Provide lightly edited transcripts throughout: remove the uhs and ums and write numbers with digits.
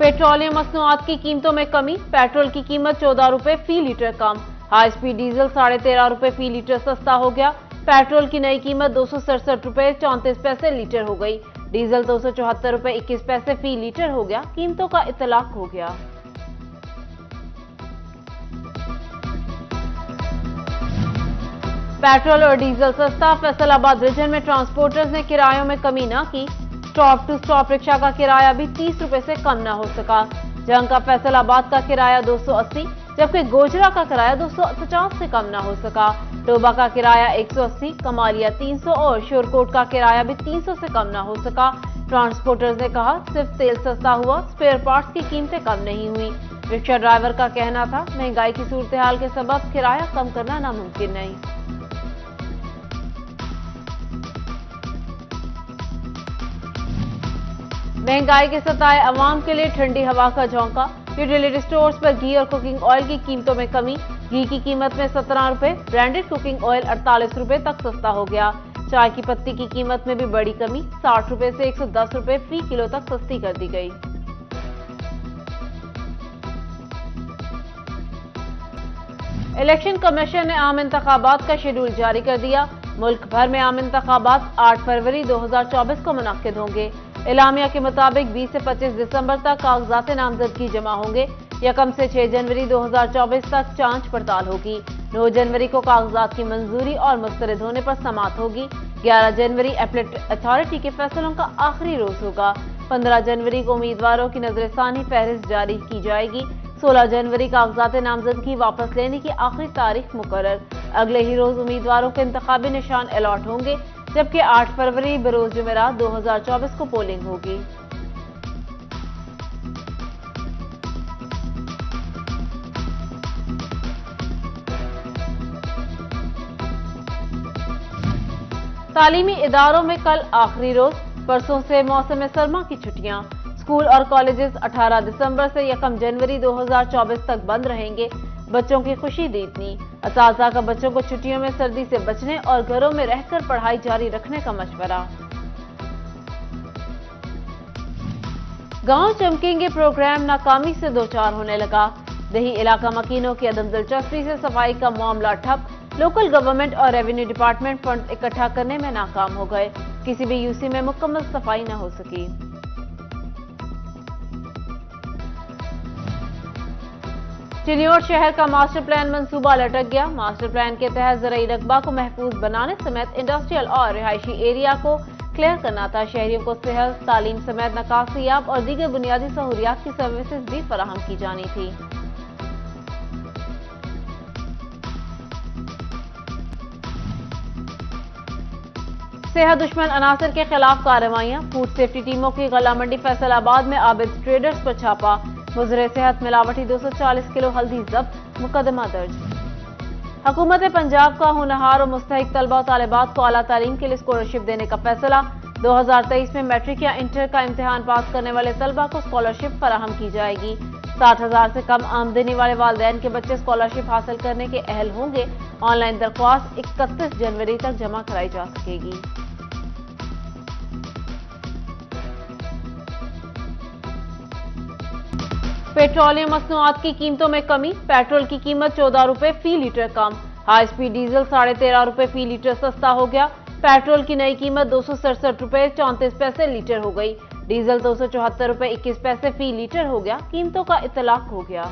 Petroleum मसनूआत की कीमतों में कमी, पेट्रोल की कीमत 14 रुपए फी लीटर कम। हाई स्पीड डीजल 13.5 रुपए फी लीटर सस्ता हो गया। पेट्रोल की नई कीमत 267 रुपए 34 पैसे लीटर हो गई। डीजल 274 रुपए 21 पैसे फी लीटर हो गया। कीमतों का इतलाक हो गया। पेट्रोल और डीजल सस्ता, फैसलाबाद रीजन में ट्रांसपोर्टर्स ने किरायों में कमी न की। स्टॉप टू स्टॉप रिक्शा का किराया भी 30 रुपए से कम न हो सका। जंग का फैसलाबाद का किराया 280, जबकि गोजरा का किराया 250 से कम न हो सका। टोबा का किराया 180, कमालिया 300 और शोरकोट का किराया भी 300 से कम न हो सका। ट्रांसपोर्टर्स ने कहा, सिर्फ तेल सस्ता हुआ, स्पेयर पार्ट्स की कीमतें कम नहीं हुई। रिक्शा ड्राइवर का कहना था, महंगाई की सूरत हाल के सबब किराया कम करना नामुमकिन नहीं। महंगाई के सताए अवाम के लिए ठंडी हवा का झोंका। यूटिलिटी स्टोर्स पर घी और कुकिंग ऑयल की कीमतों में कमी। घी की कीमत में 17 रुपए, ब्रांडेड कुकिंग ऑयल 48 रुपए तक सस्ता हो गया। चाय की पत्ती की कीमत में भी बड़ी कमी, 60 रुपए से 110 रुपए फी किलो तक सस्ती कर दी गई। इलेक्शन कमीशन ने आम इंतखाबात का शेड्यूल जारी कर दिया। मुल्क भर में आम इंतखाबात 8 फरवरी 2024 को मुनक्किद होंगे। एलामिया के मुताबिक 20 से 25 दिसंबर तक कागजात नामजदगी जमा होंगे। 1 से 6 जनवरी 2024 तक जांच पड़ताल होगी। 9 जनवरी को कागजात की मंजूरी और मुस्तरद होने पर समाअत होगी। 11 जनवरी एपलेट अथॉरिटी के फैसलों का आखिरी रोज होगा। 15 जनवरी को उम्मीदवारों की नजरसानी फहरिस्त जारी की जाएगी। 16 जनवरी कागजात नामजदगी वापस लेने की आखिरी तारीख मुकर्रर। अगले ही रोज उम्मीदवारों के इंतखाबी निशान अलॉट होंगे, जबकि 8 फरवरी बरोज जुमेरात 2024 को पोलिंग होगी। तालीमी इदारों में कल आखिरी रोज, परसों से मौसम सरमा की छुट्टियां। स्कूल और कॉलेजेस 18 दिसंबर से 1 जनवरी 2024 तक बंद रहेंगे। बच्चों की खुशी दीदनी, असातिज़ा का बच्चों को छुट्टियों में सर्दी से बचने और घरों में रहकर पढ़ाई जारी रखने का मशवरा। गांव चमकेंगे प्रोग्राम नाकामी से दो चार होने लगा। दही इलाका मकीनों की अदम दिलचस्पी से सफाई का मामला ठप। लोकल गवर्नमेंट और रेवेन्यू डिपार्टमेंट फंड इकट्ठा करने में नाकाम हो गए। किसी भी यूसी में मुकम्मल सफाई न हो सकी। चिन्योट शहर का मास्टर प्लान मंसूबा लटक गया। मास्टर प्लान के तहत ज़राई रकबा को महफूज बनाने समेत इंडस्ट्रियल और रिहायशी एरिया को क्लियर करना था। शहरियों को सेहत, तालीम समेत नकासियाब और दीगर बुनियादी सहूलियात की सर्विसेज भी फराहम की जानी थी। सेहत दुश्मन अनासर के खिलाफ कार्रवाइयां। फूड सेफ्टी टीमों की गला मंडी फैसलाबाद में आबिद ट्रेडर्स पर छापा। मुजरे सेहत मिलावटी 240 किलो हल्दी जब्त, मुकदमा दर्ज। हुकूमत पंजाब का होनहार और मुस्तहिक तलबा और तालिबात को आला तालीम के लिए स्कॉलरशिप देने का फैसला। 2023 में मैट्रिक या इंटर का इम्तिहान पास करने वाले तलबा को स्कॉलरशिप फराहम की जाएगी। 60,000 से कम आमदनी वाले वालिदैन के बच्चे स्कॉलरशिप हासिल करने के अहल होंगे। ऑनलाइन दरख्वास्त 31 जनवरी तक जमा कराई जा सकेगी। पेट्रोलियम मसनूआत की कीमतों में कमी, पेट्रोल की कीमत 14 रुपए फी लीटर कम। हाई स्पीड डीजल 13.5 रुपए फी लीटर सस्ता हो गया। पेट्रोल की नई कीमत 267 रुपए 34 पैसे लीटर हो गई। डीजल 274 रुपए 21 पैसे फी लीटर हो गया। कीमतों का इतलाक हो गया।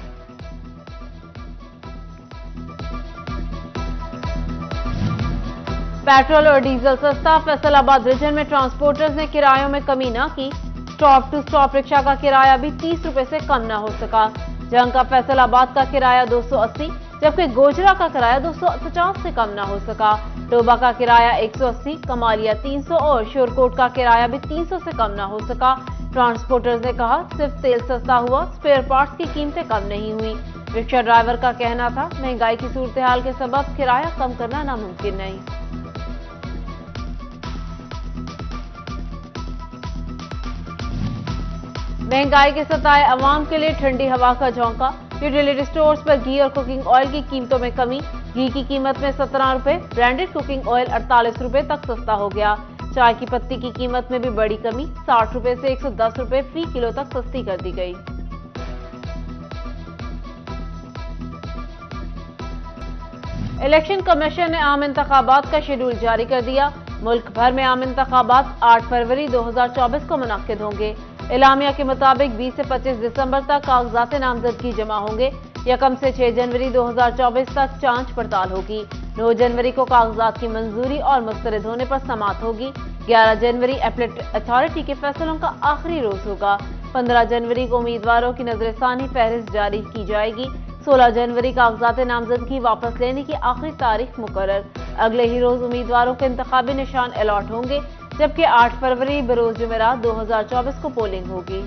पेट्रोल और डीजल सस्ता, फैसलाबाद रीजन में ट्रांसपोर्टर्स ने किरायों में कमी न की। स्टॉप टू स्टॉप रिक्शा का किराया भी 30 रुपए से कम न हो सका। जंग का फैसलाबाद का किराया 280, जबकि गोजरा का किराया 250 से कम न हो सका। टोबा का किराया 180, कमालिया 300 और शोरकोट का किराया भी 300 से कम न हो सका। ट्रांसपोर्टर्स ने कहा, सिर्फ तेल सस्ता हुआ, स्पेयर पार्ट्स की कीमतें कम नहीं हुई। रिक्शा ड्राइवर का कहना था, महंगाई की सूरत हाल के सबब किराया कम करना नामुमकिन नहीं। महंगाई के सताए अवाम के लिए ठंडी हवा का झोंका। यूटिलिटी स्टोर्स पर घी और कुकिंग ऑयल की कीमतों में कमी। घी की कीमत में 17 रुपए, ब्रांडेड कुकिंग ऑयल 48 रुपए तक सस्ता हो गया। चाय की पत्ती की कीमत में भी बड़ी कमी, 60 रुपए से 110 रुपए फी किलो तक सस्ती कर दी गई। इलेक्शन कमीशन ने आम इंतखाबात का शेड्यूल जारी कर दिया। मुल्क भर में आम इंतखाबात 8 फरवरी 2024 को मुनक्किद होंगे। एलामिया के मुताबिक 20 से 25 दिसंबर तक कागजात नामजदगी जमा होंगे। यकम से 6 जनवरी 2024 तक जांच पड़ताल होगी। 9 जनवरी को कागजात की मंजूरी और मुस्तरद होने पर समाअत होगी। 11 जनवरी एपलेट अथॉरिटी के फैसलों का आखिरी रोज होगा। 15 जनवरी को उम्मीदवारों की नजरसानी फहरिस्त जारी की जाएगी। 16 जनवरी कागजात नामजदगी वापस लेने की आखिरी तारीख मुकर्रर। अगले ही रोज उम्मीदवारों के इंतखाबी निशान अलॉट होंगे, जबकि 8 फरवरी बरोज जुमेरात 2024 को पोलिंग होगी।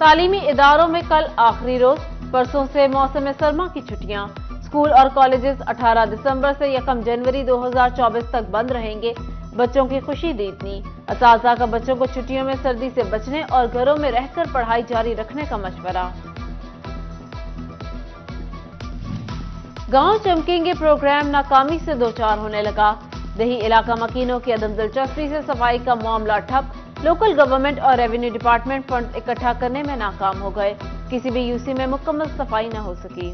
तालीमी इदारों में कल आखिरी रोज, परसों से मौसम सरमा की छुट्टियां। स्कूल और कॉलेजेस 18 दिसंबर से 1 जनवरी 2024 तक बंद रहेंगे। बच्चों की खुशी दीदनी। असातिज़ा का बच्चों को छुट्टियों में सर्दी से बचने और घरों में रहकर पढ़ाई जारी रखने का मशवरा। गांव चमकेंगे प्रोग्राम नाकामी से दो चार होने लगा। दही इलाका मकीनों की अदम दिलचस्पी से सफाई का मामला ठप। लोकल गवर्नमेंट और रेवेन्यू डिपार्टमेंट फंड इकट्ठा करने में नाकाम हो गए। किसी भी यूसी में मुकम्मल सफाई न हो सकी।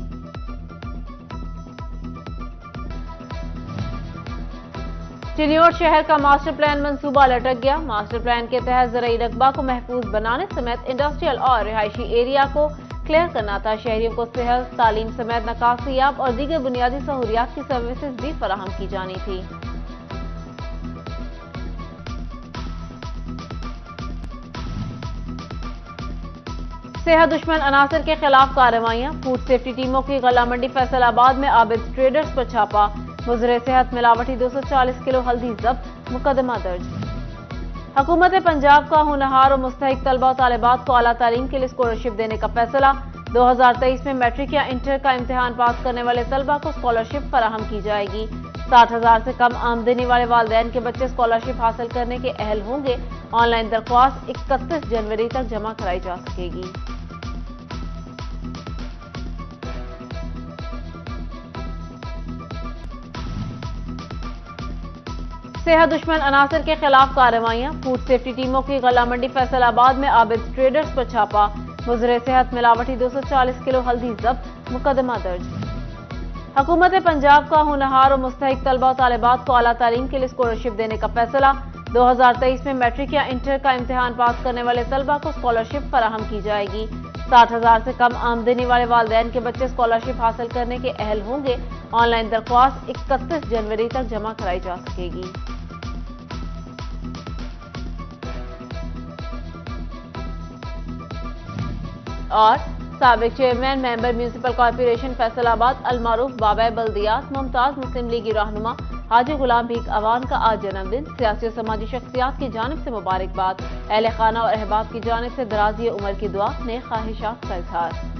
चिन्योट शहर का मास्टर प्लान मंसूबा लटक गया। मास्टर प्लान के तहत ज़राई रकबा को महफूज बनाने समेत इंडस्ट्रियल और रिहायशी एरिया को क्लियर करना था। शहरियों को सेहत, तालीम समेत नकासियाब और दीगर बुनियादी सहूलियात की सर्विसेज भी फराहम की जानी थी। सेहत दुश्मन अनासर के खिलाफ कार्रवाइयां। फूड सेफ्टी टीमों की गला मंडी फैसलाबाद में आबिद ट्रेडर्स पर छापा। मुजरे सेहत मिलावटी 240 किलो हल्दी जब्त। मुकदमा दर्ज। हुकूमत पंजाब का होनहार और मुस्तहिक तलबा और तालिबात को आला तालीम के लिए स्कॉलरशिप देने का फैसला। 2023 में मैट्रिक या इंटर का इम्तिहान पास करने वाले तलबा को स्कॉलरशिप फराहम की जाएगी। 60,000 से कम आमदनी वाले वालिदैन के बच्चे स्कॉलरशिप हासिल करने के अहल होंगे। ऑनलाइन दरख्वास्त 31 जनवरी तक जमा कराई जा सकेगी। सेहत दुश्मन अनासर के खिलाफ कार्रवाइयां। फूड सेफ्टी टीमों की गला मंडी फैसलाबाद में आबिद ट्रेडर्स पर छापा। मुजरे सेहत मिलावटी 240 किलो हल्दी जब्त। मुकदमा दर्ज। हुकूमत पंजाब का होनहार और मुस्तहिक तलबा और तालिबात को आला तालीम के लिए स्कॉलरशिप देने का फैसला। 2023 में मैट्रिक या इंटर का इम्तिहान पास करने वाले तलबा को स्कॉलरशिप फराहम की जाएगी। 60,000 से कम आमदनी वाले वालिदैन के बच्चे स्कॉलरशिप हासिल करने के अहल होंगे। ऑनलाइन दरख्वास्त 31 जनवरी तक जमा कराई जा सकेगी। और साबिक chairman member municipal corporation Faisalabad अलमारूफ बाबा बल्दियात मुमताज मुस्लिम लीगी रहनुमा हाजी गुलाम भीख अवान का आज जन्मदिन। सियासी और समाजी शख्सियात की जानिब से मुबारकबाद। अहले खाना और अहबाब की जानिब से दराज़ी उम्र की दुआ, नेक ख्वाहिशात का इजहार।